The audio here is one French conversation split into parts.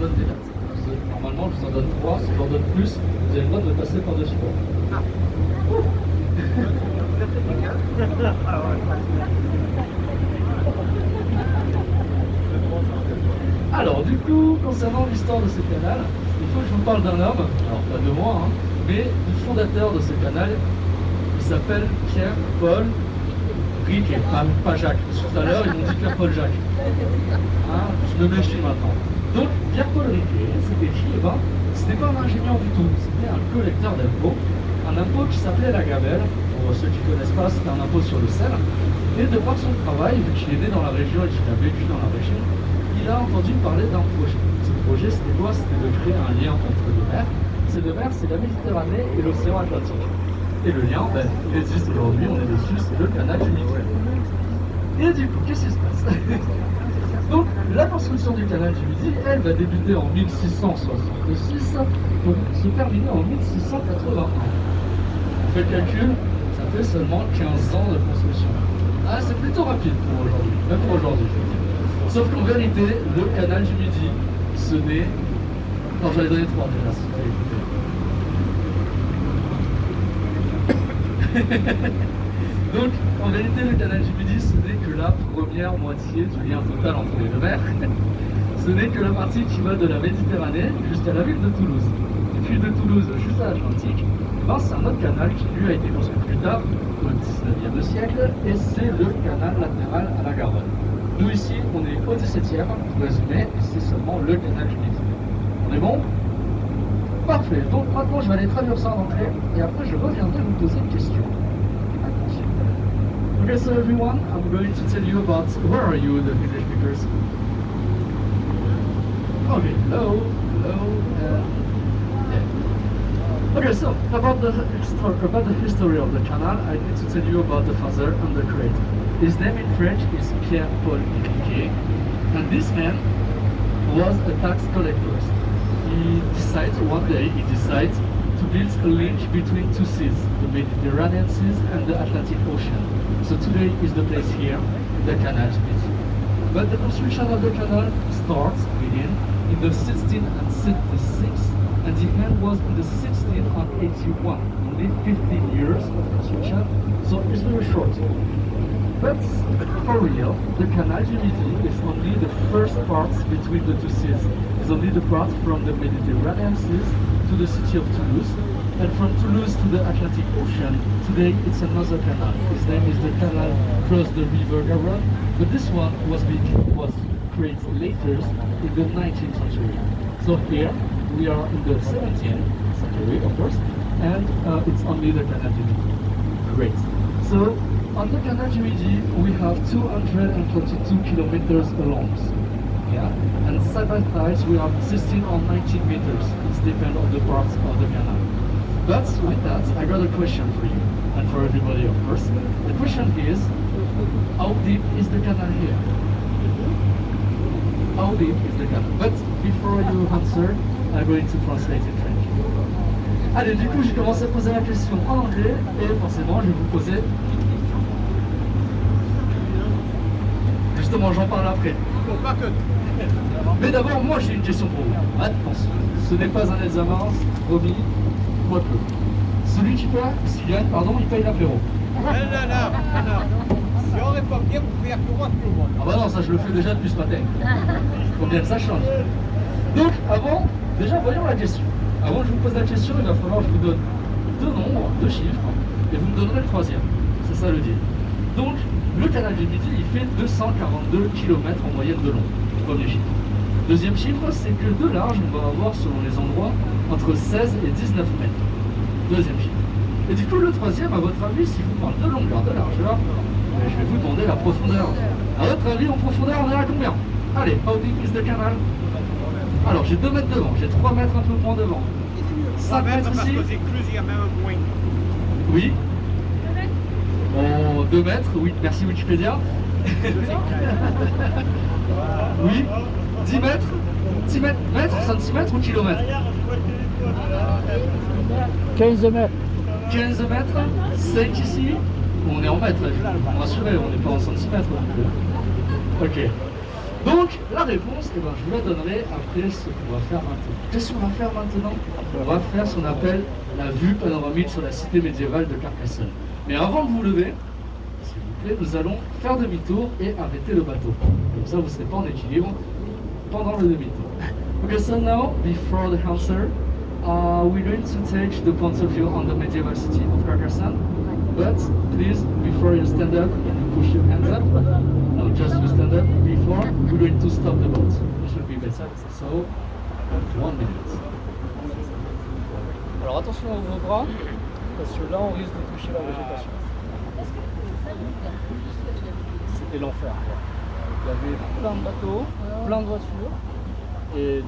donne des dates. Normalement, je vous en donne 3. Si j'en donne plus, vous avez le droit de me passer par-dessus. Alors, du coup, concernant l'histoire de ce canal, il faut que je vous parle d'un homme, alors pas de moi, hein, mais du fondateur de ce canal. Il s'appelle Pierre-Paul Riquet, pas Jacques. Tout à l'heure, ils m'ont dit Pierre-Paul Jacques. Hein, je me méfie maintenant. Donc, Pierre-Paul Riquet, c'était qui? C'était pas un ingénieur du tout, c'était un collecteur d'impôts. Un impôt qui s'appelait la gabelle. Pour ceux qui ne connaissent pas, c'était un impôt sur le sel. Et de par son travail, vu qu'il est né dans la région et qu'il a vécu dans la région, il a entendu parler d'un projet. Ce projet, c'était quoi? C'était de créer un lien entre deux mers. Ces deux mers, c'est la Méditerranée et l'océan Atlantique. Et le lien, il existe aujourd'hui, on est dessus, c'est le canal du Midi. Et du coup, qu'est-ce qui se passe? Donc, la construction du canal du Midi, elle va débuter en 1666 pour se terminer en 1681. On fait le calcul, ça fait seulement 15 ans de construction. Ah, c'est plutôt rapide pour aujourd'hui, même pour aujourd'hui, je veux dire. Sauf qu'en vérité, le canal du Midi, ce n'est... Non, j'allais donner 3 déjà, si vous avez écouté. Donc, en vérité, le canal du Midi, ce n'est que la première moitié du lien total entre les deux mers. Ce n'est que la partie qui va de la Méditerranée jusqu'à la ville de Toulouse. Et puis de Toulouse jusqu'à l'Atlantique, c'est un autre canal qui lui a été construit plus tard, au 19e siècle, et c'est le canal latéral à la Garonne. Nous ici, on est au 17e, pour résumer, et c'est seulement le canal du Midi. On est bon? Parfait. Donc maintenant, je vais aller traduire ça en anglais, et après, je reviendrai vous poser une question. Attention. Okay, so everyone, I'm going to tell you about where are you, the English speakers? Okay, hello, yeah. Okay, so about the history of the canal, I need to tell you about the father and the creator. His name in French is Pierre-Paul Riquet, and this man was a tax collector. One day he decides to build a link between two seas, the Mediterranean Sea and the Atlantic Ocean. So today is the place here, the Canal du Midi. But the construction of the canal began in the 1666, and the end was in the 1681. Only 15 years of construction, so it's very short. But for real, the Canal du Midi is only the first part between the two seas. It's only the part from the Mediterranean Sea to the city of Toulouse, and from Toulouse to the Atlantic Ocean. Today it's another canal. His name is the canal across the river Garonne, but this one was created later in the 19th century. So here we are in the 17th century, of course, and it's only the Canal du Midi. Great. So on the Canal du Midi we have 242 kilometers along. Yeah, and side by side we have 16 or 19 meters. It depends on the parts of the canal. But with that, I got a question for you, and for everybody, of course. The question is, how deep is the canal here? How deep is the canal? But before you answer, I'm going to translate in French. Allez, du coup, j'ai commencé à poser la question en anglais, et forcément, je vais vous poser une question. Justement, j'en parle après. Mais d'abord, moi j'ai une question pour vous. Attention, ce n'est pas un examen, promis, quoique. Celui qui gagne, il paye l'apéro. Non. Si on répond bien, vous pouvez apéro à tout le monde. Ah bah non, ça je le fais déjà depuis ce matin. Combien que ça change. Donc, voyons la question. Avant que je vous pose la question, il va falloir que je vous donne deux nombres, deux chiffres, et vous me donnerez le troisième. C'est ça le deal. Donc, le canal du Midi, il fait 242 km en moyenne de long. Premier chiffre. Deuxième chiffre, c'est que de large, on va avoir, selon les endroits, entre 16 et 19 mètres. Deuxième chiffre. Et du coup, le troisième, à votre avis, si je vous parle de longueur, de largeur, je vais vous demander la profondeur. À votre avis, en profondeur, on est à combien? Allez, how deep is the canal? Alors, j'ai 2 mètres devant, j'ai 3 mètres un peu moins devant. 5 mètres parce ici. que c'est plus, il y a même un point. Oui. Oh, 2 mètres, oui, merci Wikipédia. Oui. 10 mètres. 10 mètres, centimètres ou kilomètres? 15 mètres. 15 mètres, 5 ici. On est en mètres, je vais me rassurer, on n'est pas en centimètres. Ok. Donc, la réponse, eh ben, je vous la donnerai après ce qu'on va faire maintenant. Qu'est-ce qu'on va faire maintenant? On va faire ce qu'on appelle la vue panoramique sur la cité médiévale de Carcassonne. Mais avant de vous lever, s'il vous plaît, nous allons faire demi-tour et arrêter le bateau. Comme ça, vous ne serez pas en équilibre pendant le demi-tour. Okay, so now, before the answer, we're going to take the point of view on the medieval city of Carcassonne. But please, before you stand up and you push your hands up, no, just you stand up before, we're going to stop the boat. It should be better. So, 1 minute. Alors attention à vos bras, parce que là on risque de toucher la végétation. C'était l'enfer. Il y avait plein de bateaux, plein de voitures, et...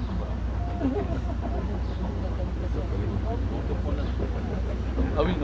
Ah oui, non.